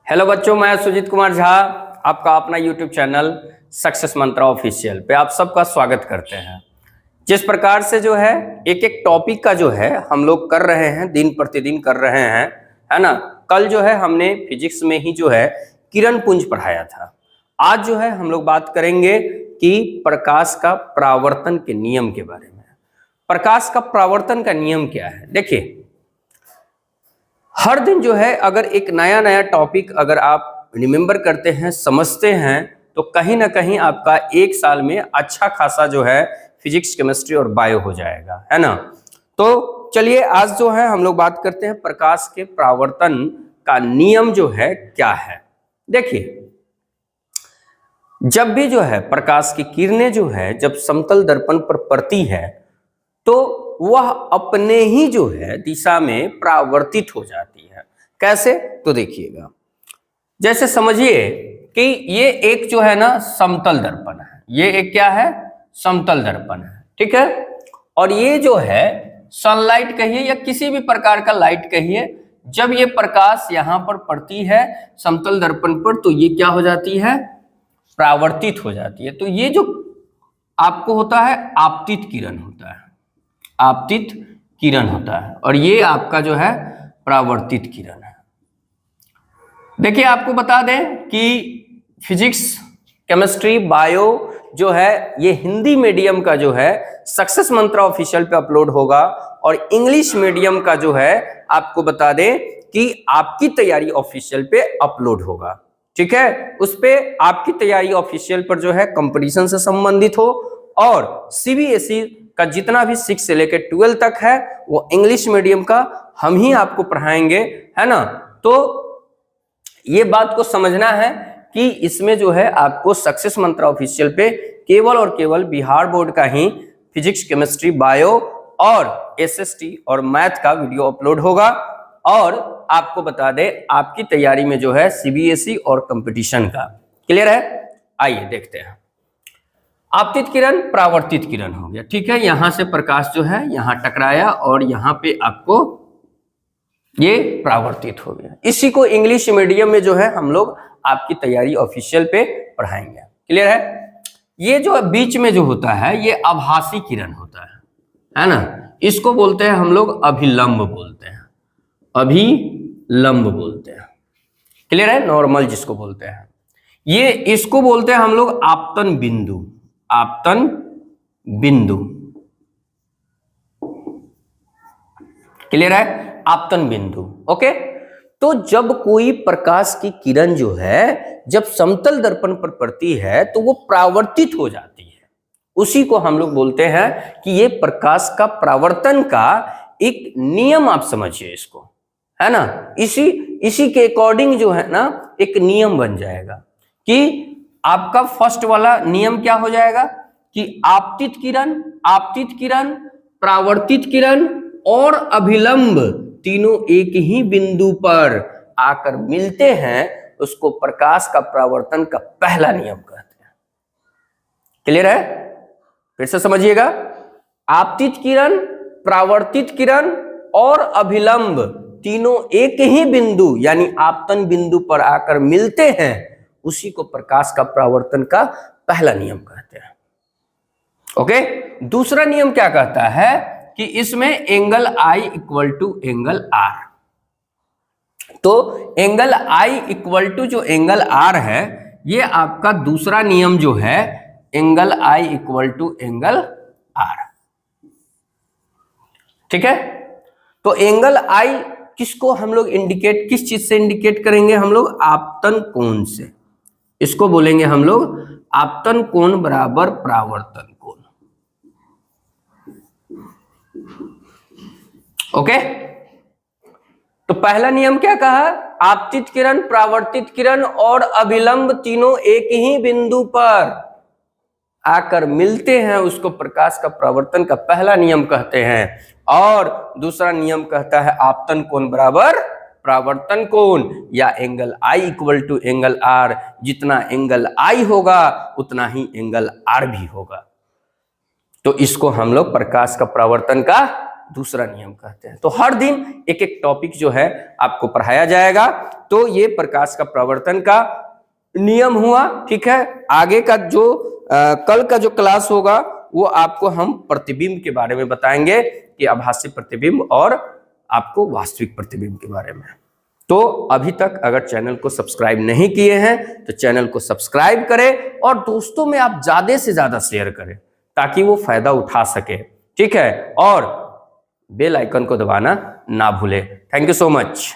Hello बच्चों, मैं सुजीत कुमार झा आपका अपना यूट्यूब चैनल सक्सेस मंत्रा ऑफिशियल पे आप सबका स्वागत करते हैं। जिस प्रकार से जो है एक एक टॉपिक का जो है हम लोग कर रहे हैं, दिन प्रतिदिन कर रहे हैं, है ना। कल जो है हमने फिजिक्स में ही जो है किरण पुंज पढ़ाया था। आज जो है हम लोग बात करेंगे कि प्रकाश का परावर्तन के नियम के बारे में। प्रकाश का परावर्तन का नियम क्या है? देखिए, हर दिन जो है अगर एक नया नया टॉपिक अगर आप रिमेंबर करते हैं, समझते हैं, तो कहीं ना कहीं आपका एक साल में अच्छा खासा जो है फिजिक्स, केमिस्ट्री और बायो हो जाएगा, है ना। तो चलिए आज जो है हम लोग बात करते हैं प्रकाश के परावर्तन का नियम जो है क्या है। देखिए, जब भी जो है प्रकाश की किरणें जो है जब समतल दर्पण पर पड़ती है तो वह अपने ही जो है दिशा में परावर्तित हो जाती है। कैसे? तो देखिएगा, जैसे समझिए कि ये एक जो है ना समतल दर्पण है, ये एक क्या है? समतल दर्पण है, ठीक है। और ये जो है सनलाइट कहिए या किसी भी प्रकार का लाइट कहिए, जब ये प्रकाश यहां पर पड़ती है समतल दर्पण पर तो ये क्या हो जाती है? परावर्तित हो जाती है। तो ये जो आपको होता है आपतित किरण होता है, आपतित किरण होता है, और ये आपका जो है परावर्तित किरण है। देखिए, आपको बता दें कि फिजिक्स, केमिस्ट्री, बायो जो है ये हिंदी मीडियम का जो है सक्सेस मंत्रा ऑफिशियल पे अपलोड होगा, और इंग्लिश मीडियम का जो है आपको बता दें कि आपकी तैयारी ऑफिशियल पे अपलोड होगा, ठीक है। उस पे आपकी तैयारी ऑफिशियल पर जो है कंपटीशन से संबंधित हो, और सीबीएसई का जितना भी 6 से लेकर 12 तक है वो इंग्लिश मीडियम का हम ही आपको पढ़ाएंगे, है ना। तो ये बात को समझना है कि इसमें जो है आपको सक्सेस मंत्रा ऑफिशियल पे केवल और केवल बिहार बोर्ड का ही फिजिक्स, केमिस्ट्री, बायो और एसएसटी और मैथ का वीडियो अपलोड होगा। और आपको बता दें आपकी तैयारी में जो है सीबीएसई और कंपटीशन का। क्लियर है? आइए देखते हैं। आपतित किरण, परावर्तित किरण हो गया, ठीक है। यहां से प्रकाश जो है यहां टकराया और यहां पे आपको ये परावर्तित हो गया। इसी को इंग्लिश मीडियम में जो है हम लोग आपकी तैयारी ऑफिशियल पे पढ़ाएंगे। क्लियर है? ये जो बीच में जो होता है ये आभासी किरण होता है ना। इसको बोलते हैं हम लोग अभिलंब बोलते हैं, अभिलंब बोलते हैं। क्लियर है? नॉर्मल जिसको बोलते हैं, ये इसको बोलते हैं हम लोग आपतन बिंदु, आपतन बिंदु। क्लियर है? आपतन बिंदु। ओके। तो जब कोई प्रकाश की किरण जो है जब समतल दर्पण पर पड़ती है तो वो परावर्तित हो जाती है। उसी को हम लोग बोलते हैं कि ये प्रकाश का परावर्तन का एक नियम, आप समझिए इसको, है ना। इसी के अकॉर्डिंग जो है ना एक नियम बन जाएगा कि आपका फर्स्ट वाला नियम क्या हो जाएगा कि आपतित किरण, परावर्तित किरण और अभिलंब तीनों एक ही बिंदु पर आकर मिलते हैं, उसको प्रकाश का परावर्तन का पहला नियम कहते हैं। क्लियर है? फिर से समझिएगा, आपतित किरण, परावर्तित किरण और अभिलंब तीनों एक ही बिंदु यानी आपतन बिंदु पर आकर मिलते हैं, उसी को प्रकाश का परावर्तन का पहला नियम कहते हैं। ओके। दूसरा नियम क्या कहता है कि इसमें angle I equal to angle R. तो एंगल आई इक्वल टू जो एंगल आर है ये आपका दूसरा नियम जो है, angle I equal to angle R, ठीक है। तो एंगल आई किसको हम लोग इंडिकेट, किस चीज से इंडिकेट करेंगे हम लोग? आपतन कोण से। इसको बोलेंगे हम लोग आपतन कोण बराबर परावर्तन कोण। ओके। तो पहला नियम क्या कहा? आपतित किरण, परावर्तित किरण और अभिलंब तीनों एक ही बिंदु पर आकर मिलते हैं, उसको प्रकाश का परावर्तन का पहला नियम कहते हैं। और दूसरा नियम कहता है आपतन कोण बराबर परावर्तन कोण, या angle I equal to angle R. जितना एंगल आई होगा उतना ही एंगल आर भी होगा। तो इसको हम लोग प्रकाश का परावर्तन का दूसरा नियम कहते हैं। तो हर दिन एक एक टॉपिक जो है आपको पढ़ाया जाएगा। तो ये प्रकाश का प्रवर्तन का नियम हुआ, ठीक है। आगे का जो कल का जो क्लास होगा वो आपको हम प्रतिबिंब के बारे में बताएंगे कि आभासी प्रतिबिंब और आपको वास्तविक प्रतिबिंब के बारे में। तो अभी तक अगर चैनल को सब्सक्राइब नहीं किए हैं तो चैनल को सब्सक्राइब करें और दोस्तों में आप ज्यादा से ज्यादा शेयर करें ताकि वो फायदा उठा सके, ठीक है। और बेल आइकन को दबाना ना भूले। Thank you so much.